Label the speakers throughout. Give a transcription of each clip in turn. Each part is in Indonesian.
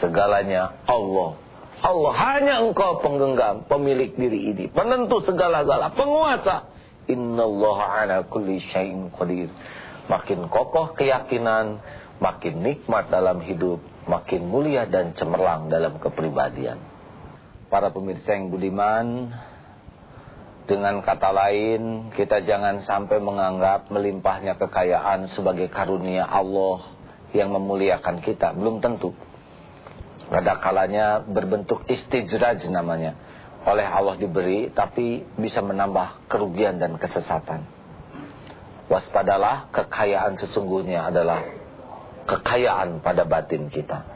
Speaker 1: segalanya Allah. Allah, hanya Engkau penggenggam, pemilik diri ini, penentu segala-gala, penguasa. Innallaha ala kulli syai'in qadir. Makin kokoh keyakinan, makin nikmat dalam hidup, makin mulia dan cemerlang dalam kepribadian. Para pemirsa yang budiman, dengan kata lain, kita jangan sampai menganggap melimpahnya kekayaan sebagai karunia Allah yang memuliakan kita. Belum tentu. Ada kalanya berbentuk istijraj namanya. Oleh Allah diberi, tapi bisa menambah kerugian dan kesesatan. Waspadalah, kekayaan sesungguhnya adalah kekayaan pada batin kita.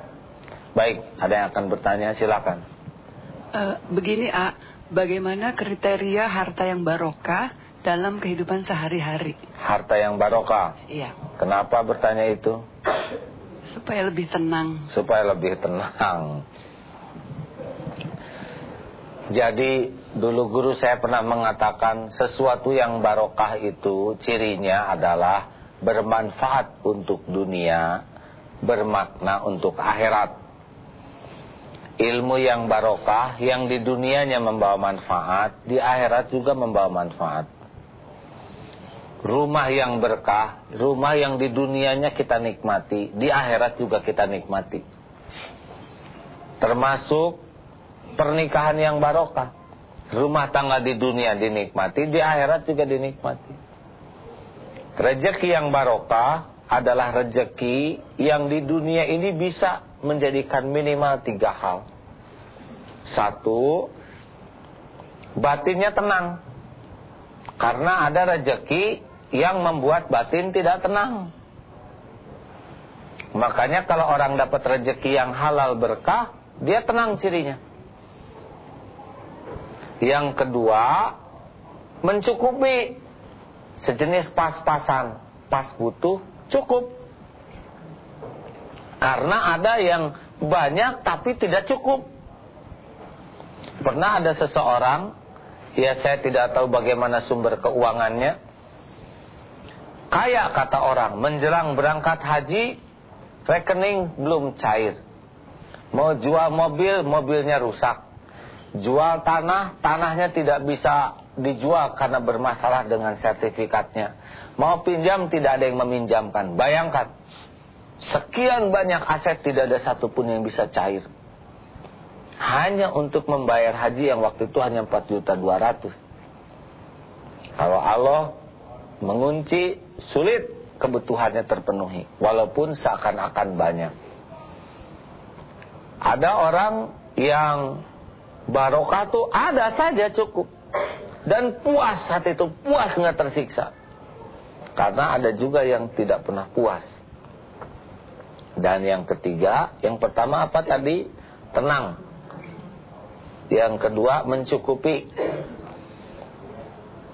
Speaker 1: Baik, ada yang akan bertanya, silakan.
Speaker 2: Begini, bagaimana kriteria harta yang barokah dalam kehidupan sehari-hari?
Speaker 1: Harta yang barokah?
Speaker 2: Iya.
Speaker 1: Kenapa bertanya itu?
Speaker 2: Supaya lebih tenang.
Speaker 1: Supaya lebih tenang. Jadi dulu guru saya pernah mengatakan sesuatu yang barokah itu cirinya adalah bermanfaat untuk dunia, bermakna untuk akhirat. Ilmu yang barokah yang di dunianya membawa manfaat, di akhirat juga membawa manfaat. Rumah yang berkah, rumah yang di dunianya kita nikmati, di akhirat juga kita nikmati. Termasuk pernikahan yang barokah. Rumah tangga di dunia dinikmati, di akhirat juga dinikmati. Rezeki yang barokah adalah rezeki yang di dunia ini bisa menjadikan minimal 3 hal. 1, batinnya tenang. Karena ada rezeki yang membuat batin tidak tenang. Makanya kalau orang dapat rezeki yang halal berkah, dia tenang cirinya. Yang kedua, mencukupi, sejenis pas-pasan, pas butuh, cukup. Karena ada yang banyak tapi tidak cukup. Pernah ada seseorang, ya saya tidak tahu bagaimana sumber keuangannya, kaya kata orang, menjelang berangkat haji, rekening belum cair. Mau jual mobil, mobilnya rusak. Jual tanah, tanahnya tidak bisa dijual karena bermasalah dengan sertifikatnya. Mau pinjam, tidak ada yang meminjamkan. Bayangkan, sekian banyak aset tidak ada satupun yang bisa cair. Hanya untuk membayar haji yang waktu itu hanya 4.200.000. Kalau Allah mengunci, sulit kebutuhannya terpenuhi, walaupun seakan-akan banyak. Ada orang yang barokah tuh ada saja cukup, dan puas, hati itu puas, nggak tersiksa. Karena ada juga yang tidak pernah puas. Dan yang ketiga, yang pertama apa tadi? Tenang. Yang kedua, mencukupi.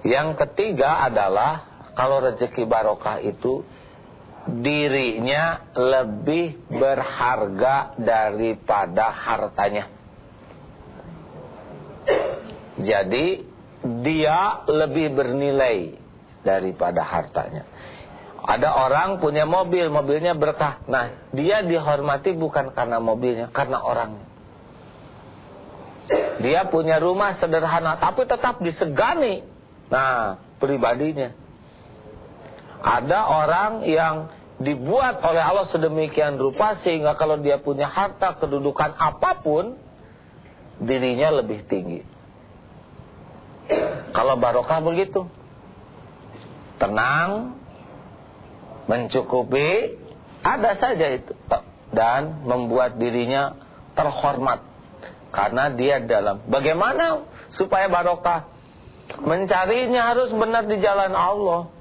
Speaker 1: Yang ketiga adalah kalau rezeki barokah itu dirinya lebih berharga daripada hartanya. Jadi dia lebih bernilai daripada hartanya. Ada orang punya mobil, mobilnya berkah. Nah, dia dihormati bukan karena mobilnya, karena orangnya. Dia punya rumah sederhana tapi tetap disegani. Nah, pribadinya. Ada orang yang dibuat oleh Allah sedemikian rupa sehingga kalau dia punya harta, kedudukan apapun, dirinya lebih tinggi. Kalau barokah begitu. Tenang, mencukupi, ada saja itu. Dan membuat dirinya terhormat. Karena dia dalam. Bagaimana supaya barokah? Mencarinya harus benar di jalan Allah.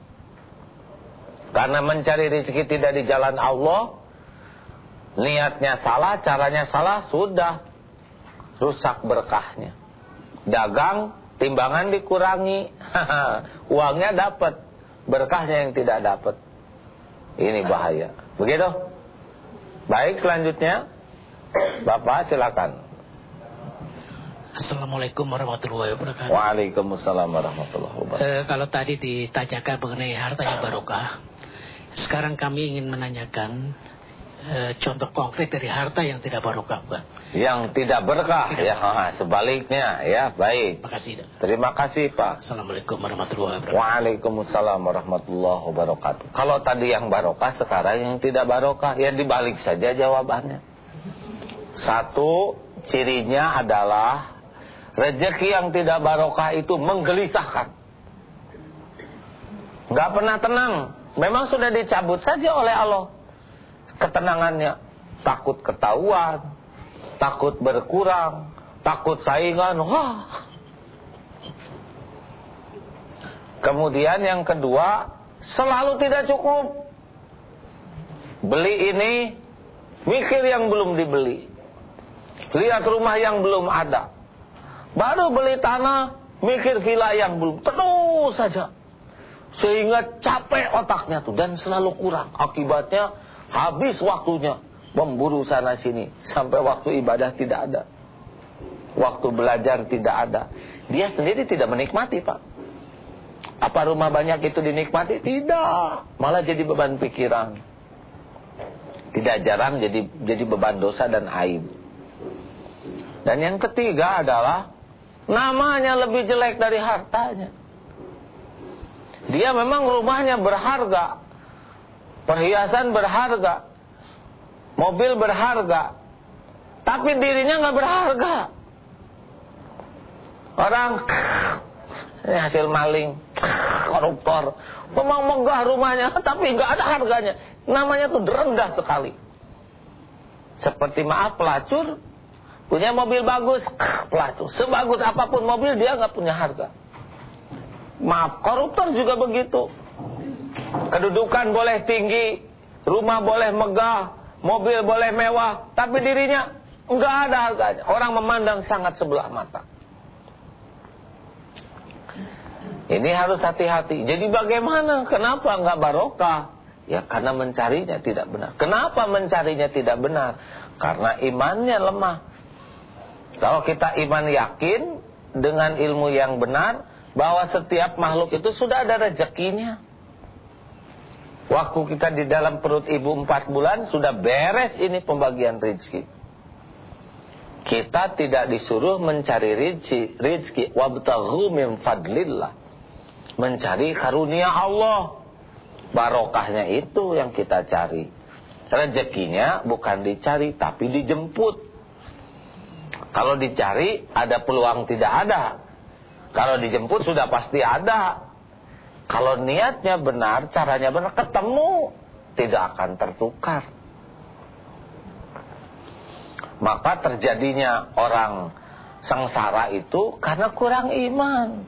Speaker 1: Karena mencari rezeki tidak di jalan Allah, niatnya salah, caranya salah, sudah rusak berkahnya. Dagang, timbangan dikurangi, uangnya dapat, berkahnya yang tidak dapat. Ini bahaya. Begitu? Baik, selanjutnya Bapak silakan.
Speaker 3: Assalamualaikum warahmatullahi wabarakatuh.
Speaker 1: Waalaikumsalam warahmatullahi wabarakatuh.
Speaker 3: Kalau tadi ditanyakan mengenai harta yang barokah, sekarang kami ingin menanyakan, contoh konkret dari harta yang tidak barokah, Pak.
Speaker 1: Yang tidak berkah, ya, sebaliknya, ya, baik.
Speaker 3: Makasih.
Speaker 1: Terima kasih, Pak.
Speaker 3: Assalamualaikum warahmatullahi wabarakatuh.
Speaker 1: Waalaikumsalam warahmatullahi wabarakatuh. Kalau tadi yang barokah, sekarang yang tidak barokah, ya dibalik saja jawabannya. Satu, cirinya adalah rezeki yang tidak barokah itu menggelisahkan. Gak pernah tenang. Memang sudah dicabut saja oleh Allah ketenangannya. Takut ketahuan, takut berkurang, takut saingan. Wah. Kemudian yang kedua, selalu tidak cukup. Beli ini, mikir yang belum dibeli. Lihat rumah yang belum ada. Baru beli tanah, mikir villa yang belum. Terus saja. Sehingga capek otaknya tuh dan selalu kurang. Akibatnya habis waktunya memburu sana sini sampai waktu ibadah tidak ada. Waktu belajar tidak ada. Dia sendiri tidak menikmati, Pak. Apa rumah banyak itu dinikmati? Tidak. Malah jadi beban pikiran. Tidak jarang jadi beban dosa dan aib. Dan yang ketiga adalah namanya lebih jelek dari hartanya. Dia memang rumahnya berharga, perhiasan berharga, mobil berharga, tapi dirinya nggak berharga. Orang ini hasil maling, koruptor, memang megah rumahnya, tapi nggak ada harganya. Namanya tuh rendah sekali. Seperti maaf pelacur, punya mobil bagus, pelacur. Sebagus apapun mobil dia nggak punya harga. Maaf, koruptor juga begitu. Kedudukan boleh tinggi, rumah boleh megah, mobil boleh mewah, tapi dirinya nggak ada harganya. Orang memandang sangat sebelah mata. Ini harus hati-hati. Jadi bagaimana? Kenapa nggak barokah? Ya karena mencarinya tidak benar. Kenapa mencarinya tidak benar? Karena imannya lemah. Kalau kita iman yakin dengan ilmu yang benar, bahwa setiap makhluk itu sudah ada rezekinya. Waktu kita di dalam perut ibu 4 bulan sudah beres ini pembagian rezeki. Kita tidak disuruh mencari rezeki, wabtaghu min fadlillah. Mencari karunia Allah. Barokahnya itu yang kita cari. Rezekinya bukan dicari tapi dijemput. Kalau dicari ada peluang tidak ada. Kalau dijemput sudah pasti ada. Kalau niatnya benar, caranya benar, ketemu, tidak akan tertukar. Maka terjadinya orang sengsara itu karena kurang iman.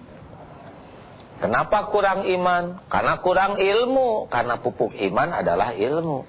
Speaker 1: Kenapa kurang iman? Karena kurang ilmu. Karena pupuk iman adalah ilmu.